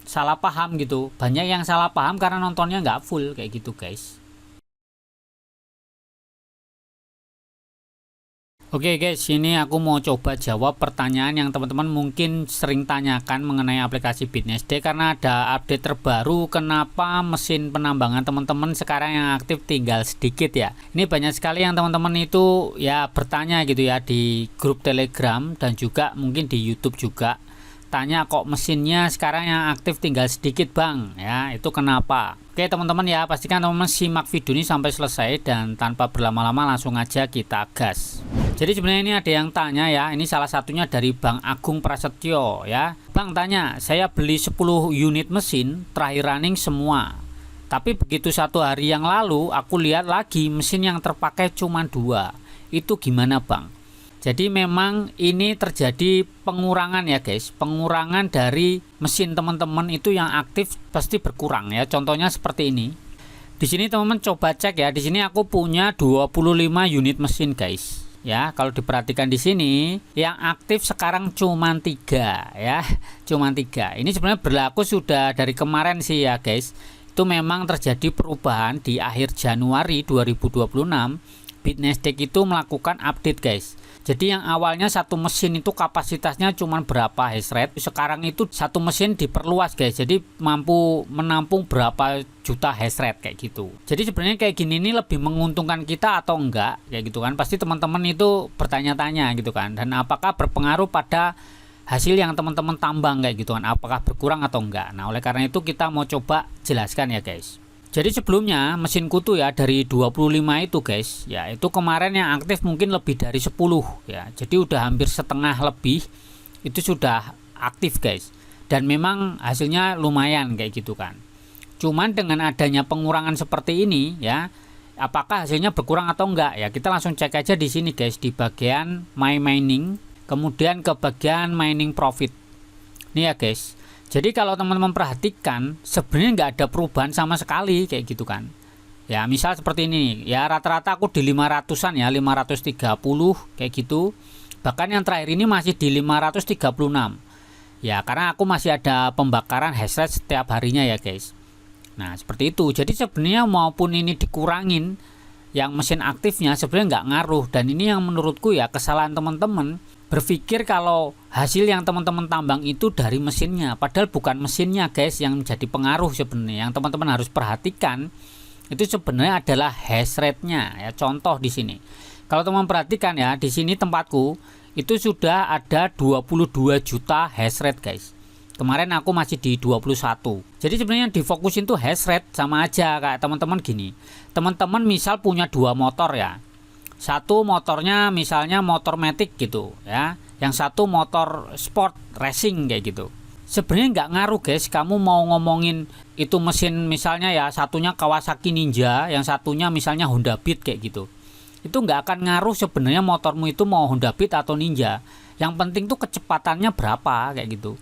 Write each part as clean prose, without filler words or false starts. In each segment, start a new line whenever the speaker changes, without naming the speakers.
salah paham gitu. Banyak yang salah paham karena nontonnya nggak full kayak gitu guys. Oke guys, ini aku mau coba jawab pertanyaan yang teman-teman mungkin sering tanyakan mengenai aplikasi BitNSD, karena ada update terbaru kenapa mesin penambangan teman-teman sekarang yang aktif tinggal sedikit ya. Ini banyak sekali yang teman-teman itu ya bertanya gitu ya di grup Telegram dan juga mungkin di YouTube juga. Tanya kok mesinnya sekarang yang aktif tinggal sedikit bang ya, itu kenapa? Oke teman-teman ya, pastikan teman-teman simak video ini sampai selesai dan tanpa berlama-lama langsung aja kita gas. Jadi sebenarnya ini ada yang tanya ya, ini salah satunya dari Bang Agung Prasetyo ya. Bang tanya, saya beli 10 unit mesin terakhir running semua, tapi begitu 1 hari yang lalu aku lihat lagi mesin yang terpakai cuma 2, itu gimana bang? Jadi memang ini terjadi pengurangan ya guys, pengurangan dari mesin teman-teman itu yang aktif pasti berkurang ya. Contohnya seperti ini. Di sini teman-teman coba cek ya, di sini aku punya 25 unit mesin guys. Ya, kalau diperhatikan di sini yang aktif sekarang cuma 3 ya, cuma 3. Ini sebenarnya berlaku sudah dari kemarin sih ya guys. Itu memang terjadi perubahan di akhir Januari 2026. BitNSD itu melakukan update guys. Jadi yang awalnya satu mesin itu kapasitasnya cuma berapa hash rate, sekarang itu satu mesin diperluas guys. Jadi mampu menampung berapa juta hash rate kayak gitu. Jadi sebenarnya kayak gini ini lebih menguntungkan kita atau enggak kayak gitu kan. Pasti teman-teman itu bertanya-tanya gitu kan. Dan apakah berpengaruh pada hasil yang teman-teman tambang kayak gitu kan, apakah berkurang atau enggak. Nah, oleh karena itu kita mau coba jelaskan ya guys. Jadi sebelumnya mesin kutu ya dari 25 itu guys ya, itu kemarin yang aktif mungkin lebih dari 10 ya. Jadi udah hampir setengah lebih itu sudah aktif guys. Dan memang hasilnya lumayan kayak gitu kan. Cuman dengan adanya pengurangan seperti ini ya, apakah hasilnya berkurang atau enggak ya, kita langsung cek aja di sini guys, di bagian My Mining, kemudian ke bagian Mining Profit. Nih ya guys. Jadi kalau teman-teman perhatikan sebenarnya nggak ada perubahan sama sekali kayak gitu kan. Ya misal seperti ini ya, rata-rata aku di 500an ya, 530 kayak gitu. Bahkan yang terakhir ini masih di 536. Ya karena aku masih ada pembakaran hash rate setiap harinya ya guys. Nah seperti itu. Jadi sebenarnya maupun ini dikurangin yang mesin aktifnya sebenarnya nggak ngaruh. Dan ini yang menurutku ya kesalahan teman-teman, berpikir kalau hasil yang teman-teman tambang itu dari mesinnya, padahal bukan mesinnya guys yang menjadi pengaruh. Sebenarnya yang teman-teman harus perhatikan itu sebenarnya adalah hash rate-nya ya. Contoh di sini, kalau teman perhatikan ya, di sini tempatku itu sudah ada 22 juta hash rate guys. Kemarin aku masih di 21. Jadi sebenarnya yang difokusin tuh hash rate, sama aja kayak teman-teman gini. Teman-teman misal punya 2 motor ya. Satu motornya misalnya motor Matic gitu ya, yang satu motor sport racing kayak gitu. Sebenarnya nggak ngaruh guys, kamu mau ngomongin itu mesin misalnya ya, satunya Kawasaki Ninja, yang satunya misalnya Honda Beat kayak gitu. Itu nggak akan ngaruh sebenarnya motormu itu mau Honda Beat atau Ninja. Yang penting tuh kecepatannya berapa kayak gitu.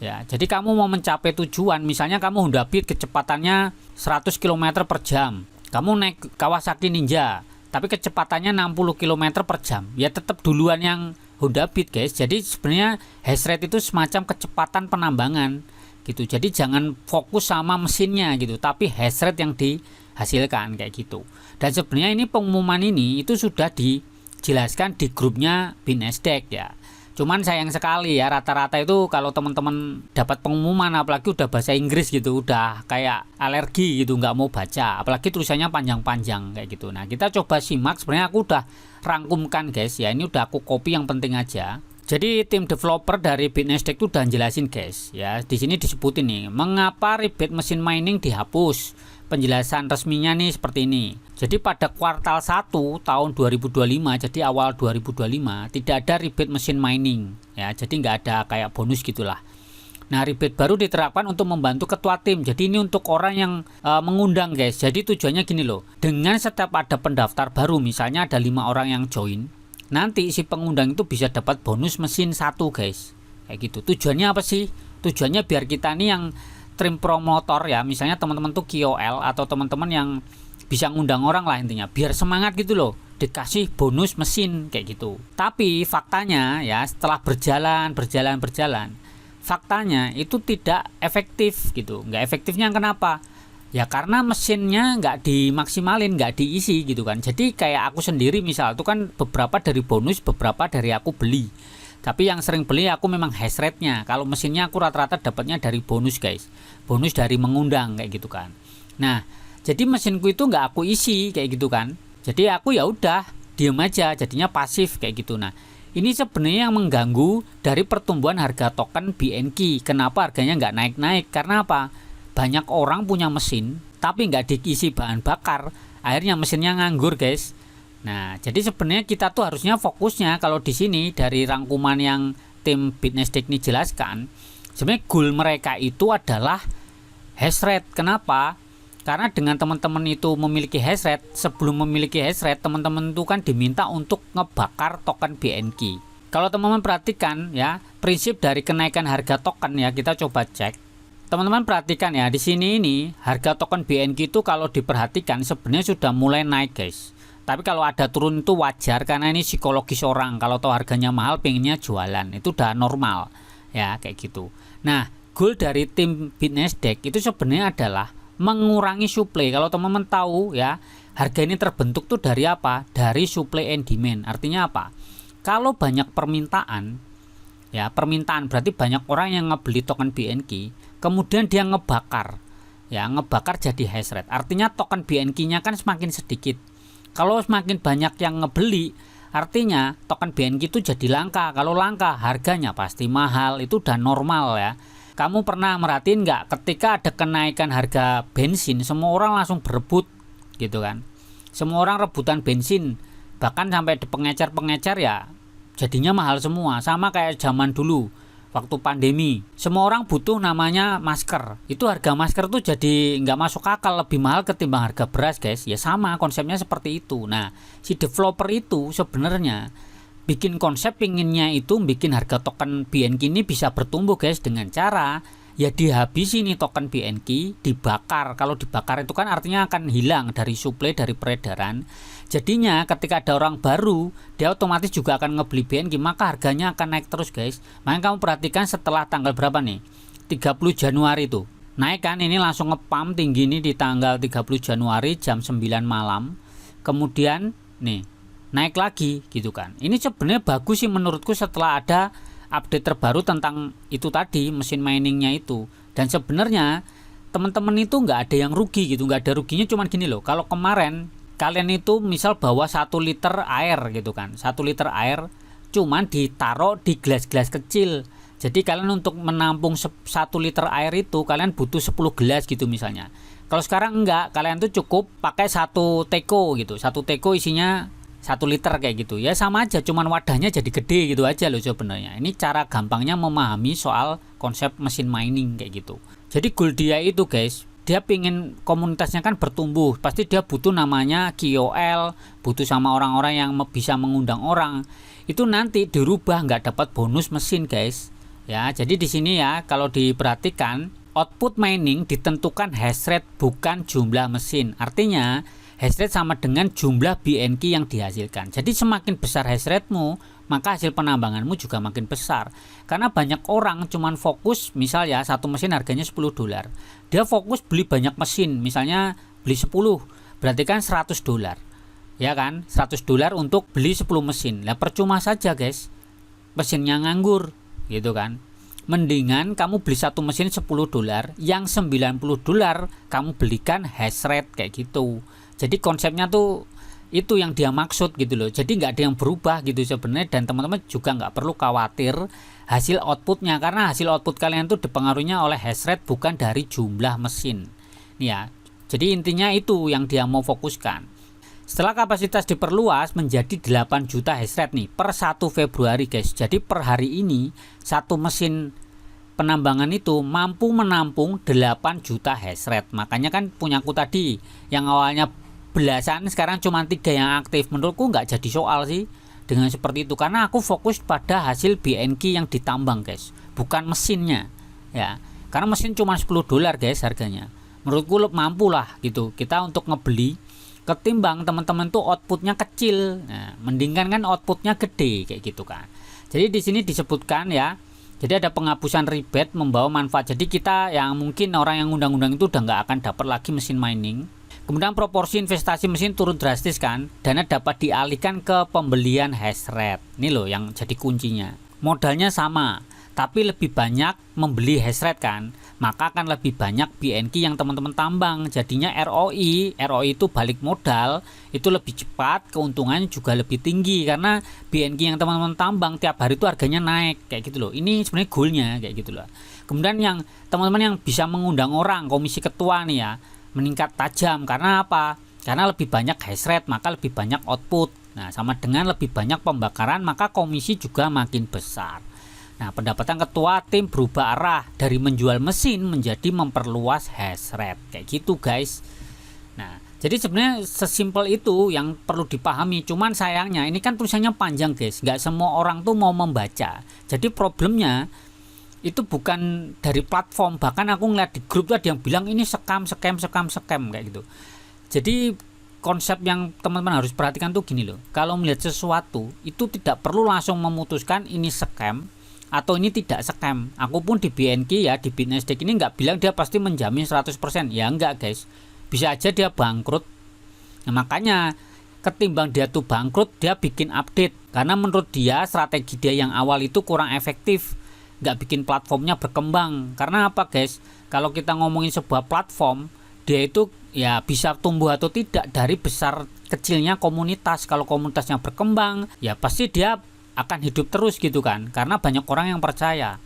Ya, jadi kamu mau mencapai tujuan, misalnya kamu Honda Beat kecepatannya 100 km per jam. Kamu naik Kawasaki Ninja tapi kecepatannya 60 km per jam, ya tetap duluan yang Honda Beat guys. Jadi sebenarnya hash rate itu semacam kecepatan penambangan gitu. Jadi jangan fokus sama mesinnya gitu, tapi hash rate yang dihasilkan kayak gitu. Dan sebenarnya ini pengumuman ini itu sudah dijelaskan di grupnya BitNSD ya. Cuman sayang sekali ya, rata-rata itu kalau teman-teman dapat pengumuman apalagi udah bahasa Inggris gitu, udah kayak alergi gitu, nggak mau baca, apalagi tulisannya panjang-panjang kayak gitu. Nah kita coba simak, sebenarnya aku udah rangkumkan guys ya, ini udah aku copy yang penting aja. Jadi tim developer dari BitNSD itu udah jelasin guys ya, di sini disebutin nih mengapa rebate mesin mining dihapus. Penjelasan resminya nih seperti ini. Jadi pada kuartal 1 tahun 2025, jadi awal 2025 tidak ada rebate mesin mining ya, jadi nggak ada kayak bonus gitulah. Nah rebate baru diterapkan untuk membantu ketua tim. Jadi ini untuk orang yang mengundang guys. Jadi tujuannya gini loh, dengan setiap ada pendaftar baru, misalnya ada 5 orang yang join, nanti si pengundang itu bisa dapat bonus mesin 1 guys kayak gitu. Tujuannya apa sih? Tujuannya biar kita nih yang trim promotor ya, misalnya teman-teman tuh KOL atau teman-teman yang bisa ngundang orang lah, intinya biar semangat gitu loh, dikasih bonus mesin kayak gitu. Tapi faktanya ya, setelah berjalan faktanya itu tidak efektif gitu. Nggak efektifnya kenapa? Ya karena mesinnya nggak dimaksimalin, nggak diisi gitu kan. Jadi kayak aku sendiri misal itu kan beberapa dari bonus, beberapa dari aku beli. Tapi yang sering beli aku memang hash rate-nya. Kalau mesinnya aku rata-rata dapatnya dari bonus guys. Bonus dari mengundang kayak gitu kan. Nah, jadi mesinku itu nggak aku isi kayak gitu kan. Jadi aku ya udah diem aja, jadinya pasif kayak gitu. Nah, ini sebenarnya yang mengganggu dari pertumbuhan harga token BNK. Kenapa harganya nggak naik-naik? Karena apa? Banyak orang punya mesin tapi nggak diisi bahan bakar, akhirnya mesinnya nganggur guys. Nah, jadi sebenarnya kita tuh harusnya fokusnya kalau di sini dari rangkuman yang tim Bitnessdeck ini jelaskan, sebenarnya goal mereka itu adalah hash rate. Kenapa? Karena dengan teman-teman itu memiliki hash rate, sebelum memiliki hash rate teman-teman itu kan diminta untuk ngebakar token BNK. Kalau teman-teman perhatikan ya, prinsip dari kenaikan harga token ya, kita coba cek. Teman-teman perhatikan ya, di sini ini harga token BNK itu kalau diperhatikan sebenarnya sudah mulai naik guys. Tapi kalau ada turun itu wajar karena ini psikologis orang. Kalau tahu harganya mahal pengennya jualan, itu udah normal ya kayak gitu. Nah, goal dari tim Bitnessdeck itu sebenarnya adalah mengurangi supply. Kalau teman-teman tahu ya, harga ini terbentuk tuh dari apa? Dari supply and demand. Artinya apa? Kalau banyak permintaan, ya permintaan berarti banyak orang yang ngebeli token BNK, kemudian dia ngebakar, ya ngebakar jadi hash rate. Artinya token BNK-nya kan semakin sedikit. Kalau semakin banyak yang ngebeli, artinya token BNK itu jadi langka. Kalau langka, harganya pasti mahal. Itu udah normal ya. Kamu pernah merhatiin nggak ketika ada kenaikan harga bensin, semua orang langsung berebut gitu kan? Semua orang rebutan bensin, bahkan sampai di pengecer-pengecer ya jadinya mahal semua. Sama kayak zaman dulu waktu pandemi, semua orang butuh namanya masker. Itu harga masker tuh jadi nggak masuk akal, lebih mahal ketimbang harga beras guys. Ya sama konsepnya seperti itu. Nah, si developer itu sebenarnya bikin konsep pinginnya itu bikin harga token BNK ini bisa bertumbuh guys, dengan cara ya dihabisi nih token BNK, dibakar. Kalau dibakar itu kan artinya akan hilang dari supply, dari peredaran. Jadinya ketika ada orang baru, dia otomatis juga akan ngebeli BNK, maka harganya akan naik terus guys. Makanya kamu perhatikan setelah tanggal berapa nih? 30 Januari itu naik kan, ini langsung ngepam tinggi nih di tanggal 30 Januari jam 9 malam. Kemudian nih naik lagi gitu kan. Ini sebenarnya bagus sih menurutku setelah ada update terbaru tentang itu tadi, mesin miningnya itu. Dan sebenarnya teman-teman itu nggak ada yang rugi gitu, nggak ada ruginya. Cuman gini loh, kalau kemarin kalian itu misal bawa 1 liter air gitu kan, 1 liter air cuman ditaruh di gelas-gelas kecil. Jadi kalian untuk menampung 1 liter air itu kalian butuh 10 gelas gitu misalnya. Kalau sekarang enggak, kalian tuh cukup pakai 1 teko gitu, 1 teko isinya 1 liter kayak gitu. Ya sama aja, cuman wadahnya jadi gede gitu aja loh sebenarnya. Ini cara gampangnya memahami soal konsep mesin mining kayak gitu. Jadi goal dia itu guys, dia pingin komunitasnya kan bertumbuh, pasti dia butuh namanya KOL, butuh sama orang-orang yang bisa mengundang orang. Itu nanti dirubah nggak dapat bonus mesin guys. Ya, jadi di sini ya kalau diperhatikan output mining ditentukan hash rate bukan jumlah mesin. Artinya hash rate sama dengan jumlah BNK yang dihasilkan. Jadi semakin besar hash rate-mu, maka hasil penambanganmu juga makin besar. Karena banyak orang cuman fokus, misal ya satu mesin harganya $10. Dia fokus beli banyak mesin, misalnya beli 10, berarti kan $100. Ya kan? $100 untuk beli 10 mesin. Lah percuma saja guys, mesinnya nganggur gitu kan. Mendingan kamu beli satu mesin $10, yang $90 kamu belikan hash rate kayak gitu. Jadi konsepnya tuh itu yang dia maksud gitu loh. Jadi nggak ada yang berubah gitu sebenarnya, dan teman-teman juga nggak perlu khawatir hasil outputnya, karena hasil output kalian tuh dipengaruhinya oleh hash rate bukan dari jumlah mesin. Ya, jadi intinya itu yang dia mau fokuskan. Setelah kapasitas diperluas menjadi 8 juta hash rate nih per 1 Februari guys. Jadi per hari ini satu mesin penambangan itu mampu menampung 8 juta hash rate. Makanya kan punyaku tadi yang awalnya belasan sekarang cuma 3 yang aktif. Menurutku nggak jadi soal sih dengan seperti itu, karena aku fokus pada hasil BNK yang ditambang guys, bukan mesinnya ya. Karena mesin cuma $10 guys harganya. Menurutku mampu lah gitu kita untuk ngebeli, ketimbang teman-teman tuh outputnya kecil. Nah, mendingan kan outputnya gede kayak gitu kan. Jadi di sini disebutkan ya, Jadi ada penghapusan rebate membawa manfaat. Jadi kita yang mungkin orang yang undang-undang itu udah nggak akan dapat lagi mesin mining. Kemudian proporsi investasi mesin turun drastis kan. Dana dapat dialihkan ke pembelian hash rate. Ini loh yang jadi kuncinya. Modalnya sama, tapi lebih banyak membeli hash rate kan. Maka akan lebih banyak BNQ yang teman-teman tambang. Jadinya ROI itu balik modal itu lebih cepat, keuntungannya juga lebih tinggi karena BNQ yang teman-teman tambang tiap hari itu harganya naik kayak gitu loh. Ini sebenarnya goalnya kayak gitu loh. Kemudian yang teman-teman yang bisa mengundang orang, komisi ketua nih ya, meningkat tajam karena apa? Karena lebih banyak hash rate maka lebih banyak output. Nah, sama dengan lebih banyak pembakaran maka komisi juga makin besar. Nah, pendapatan ketua tim berubah arah dari menjual mesin menjadi memperluas hash rate. Kayak gitu guys. Nah, jadi sebenarnya sesimpel itu yang perlu dipahami. Cuman sayangnya ini kan tulisannya panjang guys. Nggak semua orang tuh mau membaca. Jadi problemnya itu bukan dari platform. Bahkan aku ngeliat di grup tuh ada yang bilang ini scam kayak gitu. Jadi konsep yang teman-teman harus perhatikan tuh gini loh. Kalau melihat sesuatu itu tidak perlu langsung memutuskan ini scam atau ini tidak scam. Aku pun di BNQ ya, di BitNasdaq ini nggak bilang dia pasti menjamin 100%. Ya enggak guys, bisa aja dia bangkrut. Nah, makanya ketimbang dia tuh bangkrut, dia bikin update. Karena menurut dia strategi dia yang awal itu kurang efektif, nggak bikin platformnya berkembang. Karena apa guys, kalau kita ngomongin sebuah platform, dia itu ya bisa tumbuh atau tidak dari besar kecilnya komunitas. Kalau komunitasnya berkembang, ya pasti dia akan hidup terus gitu kan, karena banyak orang yang percaya.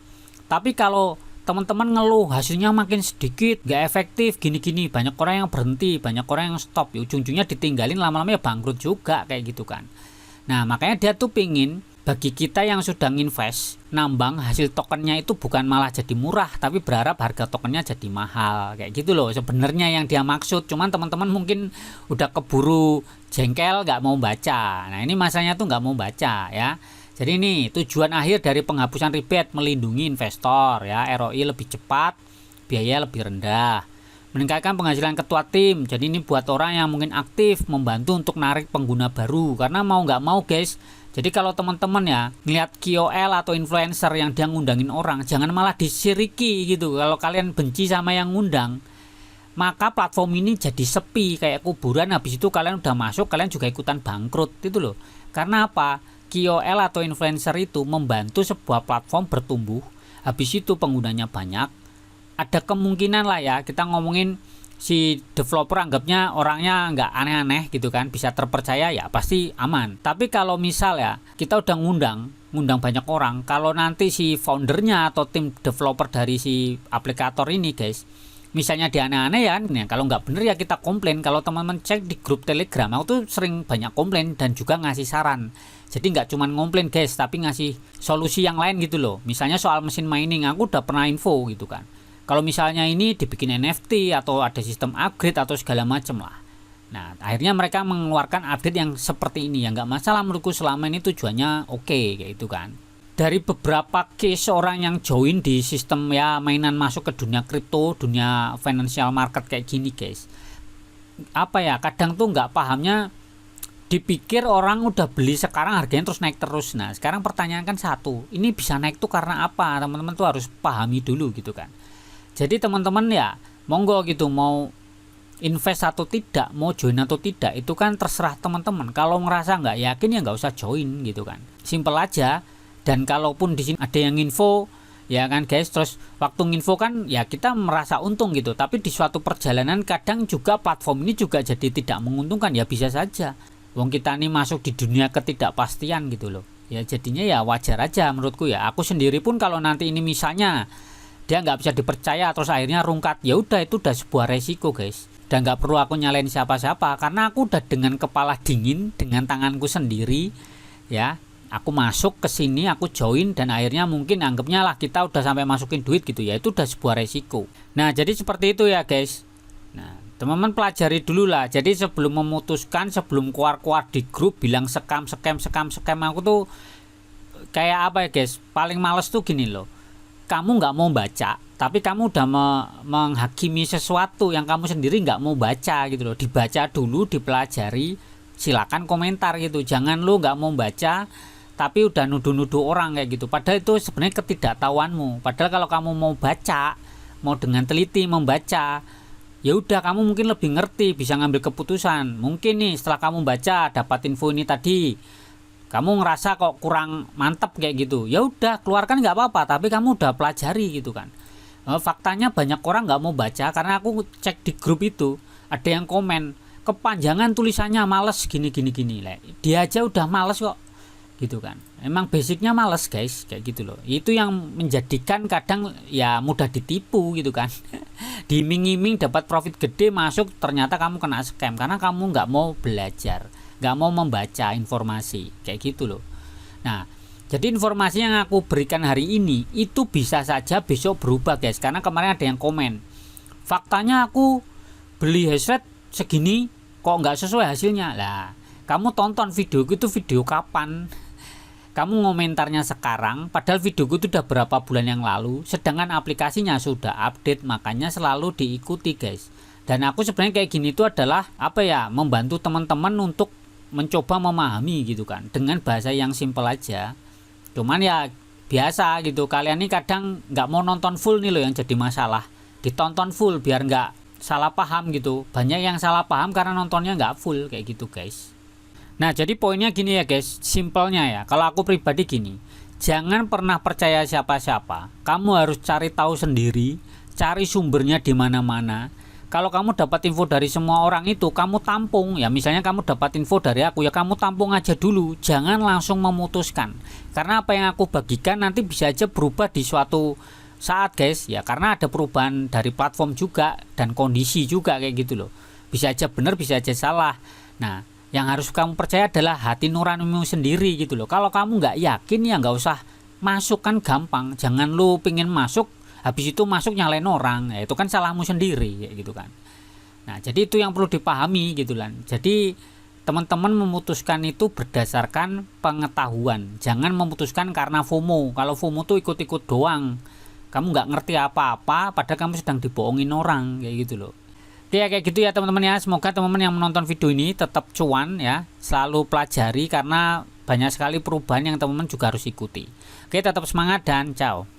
Tapi kalau teman-teman ngeluh hasilnya makin sedikit, gak efektif, gini-gini, banyak orang yang berhenti, banyak orang yang stop, ya ujung-ujungnya ditinggalin, lama-lama ya bangkrut juga kayak gitu kan. Nah, makanya dia tuh pingin bagi kita yang sudah invest nambang, hasil tokennya itu bukan malah jadi murah, tapi berharap harga tokennya jadi mahal kayak gitu loh sebenarnya yang dia maksud. Cuman teman-teman mungkin udah keburu jengkel, gak mau baca. Nah, ini masanya tuh gak mau baca ya. Jadi ini tujuan akhir dari penghapusan rebate, melindungi investor ya, ROI lebih cepat, biaya lebih rendah, meningkatkan penghasilan ketua tim. Jadi ini buat orang yang mungkin aktif, membantu untuk narik pengguna baru. Karena mau nggak mau guys, jadi kalau teman-teman ya ngeliat KOL atau influencer yang dia ngundangin orang, jangan malah disiriki gitu. Kalau kalian benci sama yang ngundang, maka platform ini jadi sepi kayak kuburan. Habis itu kalian udah masuk, kalian juga ikutan bangkrut itu loh. Karena apa? KOL atau influencer itu membantu sebuah platform bertumbuh. Habis itu penggunanya banyak, ada kemungkinan lah ya, kita ngomongin si developer anggapnya orangnya nggak aneh-aneh gitu kan, bisa terpercaya ya pasti aman. Tapi kalau misal ya kita udah ngundang banyak orang, kalau nanti si foundernya atau tim developer dari si aplikator ini guys, misalnya dia aneh-aneh ya, kalau nggak bener ya kita komplain. Kalau teman-teman cek di grup Telegram, aku tuh sering banyak komplain dan juga ngasih saran. Jadi nggak cuma komplain guys, tapi ngasih solusi yang lain gitu loh. Misalnya soal mesin mining, aku udah pernah info gitu kan. Kalau misalnya ini dibikin NFT atau ada sistem upgrade atau segala macam lah. Nah, akhirnya mereka mengeluarkan update yang seperti ini. Ya nggak masalah menurutku, selama ini tujuannya oke kayak itu kan. Dari beberapa case orang yang join di sistem ya mainan masuk ke dunia kripto, dunia financial market kayak gini guys. Apa ya, kadang tuh nggak pahamnya, dipikir orang udah beli sekarang harganya terus naik terus. Nah, sekarang pertanyaan kan satu, ini bisa naik tuh karena apa? Teman-teman tuh harus pahami dulu gitu kan. Jadi teman-teman ya monggo gitu, mau invest atau tidak, mau join atau tidak, itu kan terserah teman-teman. Kalau ngerasa nggak yakin ya nggak usah join gitu kan, simple aja. Dan kalaupun di sini ada yang info ya kan guys, terus waktu nginfo kan ya kita merasa untung gitu, tapi di suatu perjalanan kadang juga platform ini juga jadi tidak menguntungkan. Ya bisa saja, wong kita ini masuk di dunia ketidakpastian gitu loh ya, jadinya ya wajar aja menurutku ya. Aku sendiri pun kalau nanti ini misalnya dia nggak bisa dipercaya terus akhirnya rungkat, ya udah itu udah sebuah resiko guys, dan nggak perlu aku nyalain siapa-siapa karena aku udah dengan kepala dingin, dengan tanganku sendiri ya. Aku masuk ke sini, aku join, dan akhirnya mungkin anggapnya lah kita udah sampai masukin duit gitu ya, itu udah sebuah resiko. Nah, jadi seperti itu ya guys. Nah, teman-teman pelajari dulu lah. Jadi sebelum memutuskan, sebelum keluar-keluar di grup bilang scam, aku tuh kayak apa ya guys, paling males tuh gini loh. Kamu nggak mau baca, tapi kamu udah menghakimi sesuatu yang kamu sendiri nggak mau baca gitu loh. Dibaca dulu, dipelajari, silakan komentar gitu. Jangan lu nggak mau baca tapi udah nuduh-nuduh orang kayak gitu. Padahal itu sebenarnya ketidaktahuanmu. Padahal kalau kamu mau baca, mau dengan teliti membaca, ya udah kamu mungkin lebih ngerti, bisa ngambil keputusan. Mungkin nih setelah kamu baca dapat info ini tadi, kamu ngerasa kok kurang mantap kayak gitu, ya udah keluarkan nggak apa-apa, tapi kamu udah pelajari gitu kan. Faktanya banyak orang nggak mau baca, karena aku cek di grup itu ada yang komen kepanjangan tulisannya, males gini. Dia aja udah males kok gitu kan. Emang basicnya males guys, kayak gitu loh. Itu yang menjadikan kadang ya mudah ditipu gitu kan. Diiming-iming dapat profit gede, masuk ternyata kamu kena scam karena kamu nggak mau belajar, nggak mau membaca informasi kayak gitu loh. Nah, jadi informasi yang aku berikan hari ini itu bisa saja besok berubah guys, karena kemarin ada yang komen faktanya aku beli headset segini kok nggak sesuai hasilnya. Lah, kamu tonton videoku itu video kapan? Kamu ngomentarnya sekarang, padahal videoku itu udah berapa bulan yang lalu, sedangkan aplikasinya sudah update, makanya selalu diikuti guys. Dan aku sebenarnya kayak gini itu adalah apa ya, membantu teman-teman untuk mencoba memahami gitu kan, dengan bahasa yang simple aja. Cuman ya biasa gitu, kalian ini kadang nggak mau nonton full nih loh yang jadi masalah. Ditonton full biar nggak salah paham gitu. Banyak yang salah paham karena nontonnya nggak full kayak gitu guys. Nah, jadi poinnya gini ya guys, simpelnya ya, kalau aku pribadi gini, jangan pernah percaya siapa-siapa. Kamu harus cari tahu sendiri, cari sumbernya di mana-mana. Kalau kamu dapat info dari semua orang itu, kamu tampung. Ya misalnya kamu dapat info dari aku, ya kamu tampung aja dulu, jangan langsung memutuskan. Karena apa yang aku bagikan nanti bisa aja berubah di suatu saat guys, ya karena ada perubahan dari platform juga dan kondisi juga kayak gitu loh. Bisa aja benar, bisa aja salah. Nah, yang harus kamu percaya adalah hati nuranimu sendiri gitu loh. Kalau kamu nggak yakin ya nggak usah masuk, kan gampang. Jangan lu pengen masuk, habis itu masuk nyalain orang, ya itu kan salahmu sendiri kayak gitu kan. Nah, jadi itu yang perlu dipahami gitu kan. Jadi teman-teman memutuskan itu berdasarkan pengetahuan, jangan memutuskan karena FOMO. Kalau FOMO tuh ikut-ikut doang, kamu nggak ngerti apa-apa, padahal kamu sedang dibohongin orang kayak gitu loh. Oke ya, kayak gitu ya teman-teman ya. Semoga teman-teman yang menonton video ini tetap cuan ya, selalu pelajari karena banyak sekali perubahan yang teman-teman juga harus ikuti. Oke, tetap semangat dan ciao.